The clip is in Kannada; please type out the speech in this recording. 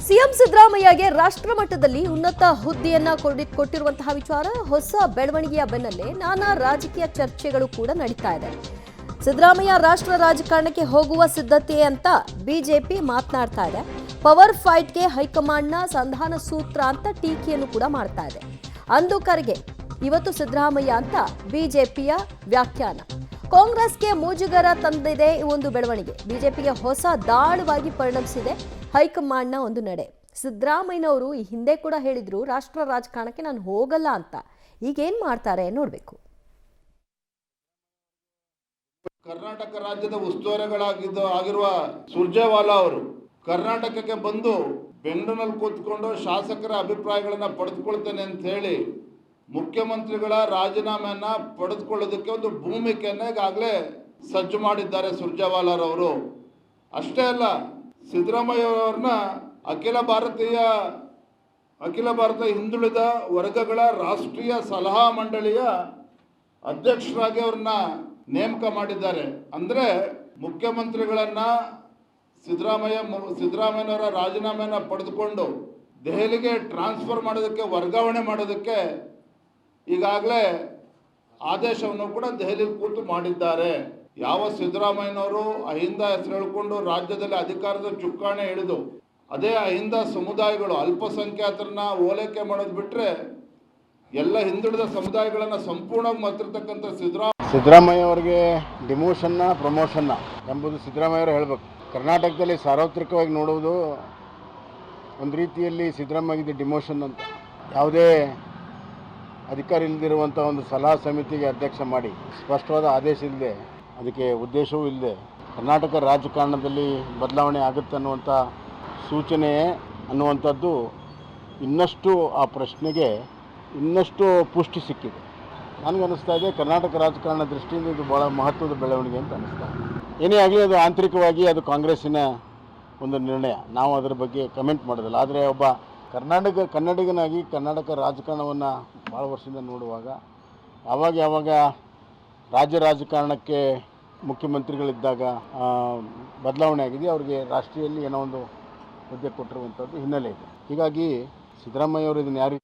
ಸಿಎಂ ಸಿದ್ದರಾಮಯ್ಯಗೆ ರಾಷ್ಟ್ರ ಮಟ್ಟದಲ್ಲಿ ಉನ್ನತ ಹುದ್ದೆಯನ್ನ ಕೊಟ್ಟಿರುವಂತಹ ವಿಚಾರ ಹೊಸ ಬೆಳವಣಿಗೆಯ ಬೆನ್ನಲ್ಲೇ ನಾನಾ ರಾಜಕೀಯ ಚರ್ಚೆಗಳು ಕೂಡ ನಡೀತಾ ಇದೆ. ಸಿದ್ದರಾಮಯ್ಯ ರಾಷ್ಟ್ರ ರಾಜಕಾರಣಕ್ಕೆ ಹೋಗುವ ಸಿದ್ಧತೆ ಅಂತ ಬಿಜೆಪಿ ಮಾತನಾಡ್ತಾ ಇದೆ. ಪವರ್ ಫೈಟ್ಗೆ ಹೈಕಮಾಂಡ್ನ ಸಂಧಾನ ಸೂತ್ರ ಅಂತ ಟೀಕೆಯನ್ನು ಕೂಡ ಮಾಡ್ತಾ ಇದೆ. ಅಂದು ಕರೆಗೆ ಇವತ್ತು ಸಿದ್ದರಾಮಯ್ಯ ಅಂತ ಬಿಜೆಪಿಯ ವ್ಯಾಖ್ಯಾನ. ಕಾಂಗ್ರೆಸ್ಗೆ ಮುಜುಗರ ತಂದಿದೆ ಈ ಒಂದು ಬೆಳವಣಿಗೆ. ಬಿಜೆಪಿಗೆ ಹೊಸ ದಾಳವಾಗಿ ಪರಿಣಮಿಸಿದೆ ಹೈಕಮಾಂಡ್ನ ಒಂದು ನಡೆ. ಸಿದ್ದರಾಮಯ್ಯನವರು ಈ ಹಿಂದೆ ಕೂಡ ಹೇಳಿದ್ರು ರಾಷ್ಟ್ರ ರಾಜಕಾರಣಕ್ಕೆ ನಾನು ಹೋಗಲ್ಲ ಅಂತ. ಈಗ ಏನ್ ಮಾಡ್ತಾರೆ ನೋಡ್ಬೇಕು. ಕರ್ನಾಟಕ ರಾಜ್ಯದ ಆಗಿರುವ ಸುರ್ಜೇವಾಲಾ ಅವರು ಕರ್ನಾಟಕಕ್ಕೆ ಬಂದು ಬೆಂಗಳೂರಿನಲ್ಲಿ ಕೂತ್ಕೊಂಡು ಶಾಸಕರ ಅಭಿಪ್ರಾಯಗಳನ್ನ ಪಡೆದುಕೊಳ್ತೇನೆ ಅಂತ ಹೇಳಿ ಮುಖ್ಯಮಂತ್ರಿಗಳ ರಾಜೀನಾಮೆಯನ್ನ ಪಡೆದುಕೊಳ್ಳೋದಕ್ಕೆ ಒಂದು ಭೂಮಿಕೆಯನ್ನ ಈಗಾಗಲೇ ಸಜ್ಜು ಮಾಡಿದ್ದಾರೆ ಸುರ್ಜೇವಾಲಾರವರು. ಅಷ್ಟೇ ಅಲ್ಲ, ಸಿದ್ದರಾಮಯ್ಯ ಅವರನ್ನ ಅಖಿಲ ಭಾರತ ಹಿಂದುಳಿದ ವರ್ಗಗಳ ರಾಷ್ಟ್ರೀಯ ಸಲಹಾ ಮಂಡಳಿಯ ಅಧ್ಯಕ್ಷರಾಗಿ ಅವ್ರನ್ನ ನೇಮಕ ಮಾಡಿದ್ದಾರೆ. ಅಂದರೆ ಮುಖ್ಯಮಂತ್ರಿಗಳನ್ನ ಸಿದ್ದರಾಮಯ್ಯನವರ ರಾಜೀನಾಮೆಯನ್ನು ಪಡೆದುಕೊಂಡು ದೆಹಲಿಗೆ ಟ್ರಾನ್ಸ್ಫರ್ ಮಾಡೋದಕ್ಕೆ, ವರ್ಗಾವಣೆ ಮಾಡೋದಕ್ಕೆ ಈಗಾಗಲೇ ಆದೇಶವನ್ನು ಕೂಡ ದೆಹಲಿಯಲ್ಲಿ ಕೂತು ಮಾಡಿದ್ದಾರೆ. ಯಾವ ಸಿದ್ದರಾಮಯ್ಯನವರು ಅಹಿಂದ ಹೆಸರು ಹೇಳಿಕೊಂಡು ರಾಜ್ಯದಲ್ಲಿ ಅಧಿಕಾರದ ಚುಕ್ಕಾಣಿ ಹಿಡಿದು ಅದೇ ಅಹಿಂದ ಸಮುದಾಯಗಳು ಅಲ್ಪಸಂಖ್ಯಾತರನ್ನ ಓಲೈಕೆ ಮಾಡೋದು ಬಿಟ್ಟರೆ ಎಲ್ಲ ಹಿಂದುಳಿದ ಸಮುದಾಯಗಳನ್ನು ಸಂಪೂರ್ಣವಾಗಿ ಮಾತಿರ್ತಕ್ಕಂಥ ಸಿದ್ದರಾಮಯ್ಯ ಅವರಿಗೆ ಡಿಮೋಷನ್ನ ಪ್ರಮೋಷನ್ನ ಎಂಬುದು ಸಿದ್ದರಾಮಯ್ಯ ಅವರು ಹೇಳಬೇಕು. ಕರ್ನಾಟಕದಲ್ಲಿ ಸಾರ್ವತ್ರಿಕವಾಗಿ ನೋಡುವುದು ಒಂದು ರೀತಿಯಲ್ಲಿ ಸಿದ್ದರಾಮಯ್ಯಗೆ ಡಿಮೋಷನ್ ಅಂತ. ಯಾವುದೇ ಅಧಿಕಾರ ಇಲ್ಲದಿರುವಂಥ ಒಂದು ಸಲಹಾ ಸಮಿತಿಗೆ ಅಧ್ಯಕ್ಷ ಮಾಡಿ ಸ್ಪಷ್ಟವಾದ ಆದೇಶ ಇಲ್ಲದೆ, ಅದಕ್ಕೆ ಉದ್ದೇಶವೂ ಇಲ್ಲದೆ ಕರ್ನಾಟಕ ರಾಜಕಾರಣದಲ್ಲಿ ಬದಲಾವಣೆ ಆಗುತ್ತೆ ಅನ್ನುವಂಥ ಸೂಚನೆ ಅನ್ನುವಂಥದ್ದು ಇನ್ನಷ್ಟು ಆ ಪ್ರಶ್ನೆಗೆ ಇನ್ನಷ್ಟು ಪುಷ್ಟಿ ಸಿಕ್ಕಿದೆ. ನನಗನ್ನಿಸ್ತಾ ಇದೆ ಕರ್ನಾಟಕ ರಾಜಕಾರಣ ದೃಷ್ಟಿಯಿಂದ ಇದು ಭಾಳ ಮಹತ್ವದ ಬೆಳವಣಿಗೆ ಅಂತ ಅನ್ನಿಸ್ತಾ ಇದೆ. ಏನೇ ಆಗಲಿ ಅದು ಆಂತರಿಕವಾಗಿ ಅದು ಕಾಂಗ್ರೆಸ್ಸಿನ ಒಂದು ನಿರ್ಣಯ, ನಾವು ಅದರ ಬಗ್ಗೆ ಕಮೆಂಟ್ ಮಾಡೋದಿಲ್ಲ. ಆದರೆ ಒಬ್ಬ ಕನ್ನಡಿಗನಾಗಿ ಕರ್ನಾಟಕ ರಾಜಕಾರಣವನ್ನು ಭಾಳ ವರ್ಷದಿಂದ ನೋಡುವಾಗ ಯಾವಾಗ ರಾಜ್ಯ ರಾಜಕಾರಣಕ್ಕೆ ಮುಖ್ಯಮಂತ್ರಿಗಳಿದ್ದಾಗ ಬದಲಾವಣೆ ಆಗಿದೆ, ಅವರಿಗೆ ರಾಷ್ಟ್ರೀಯಲ್ಲಿ ಏನೋ ಒಂದು ಹುದ್ದೆ ಕೊಟ್ಟಿರುವಂಥದ್ದು ಹಿನ್ನೆಲೆ ಇದೆ. ಹೀಗಾಗಿ ಸಿದ್ದರಾಮಯ್ಯ ಅವರು ಇದನ್ನು ಯಾರು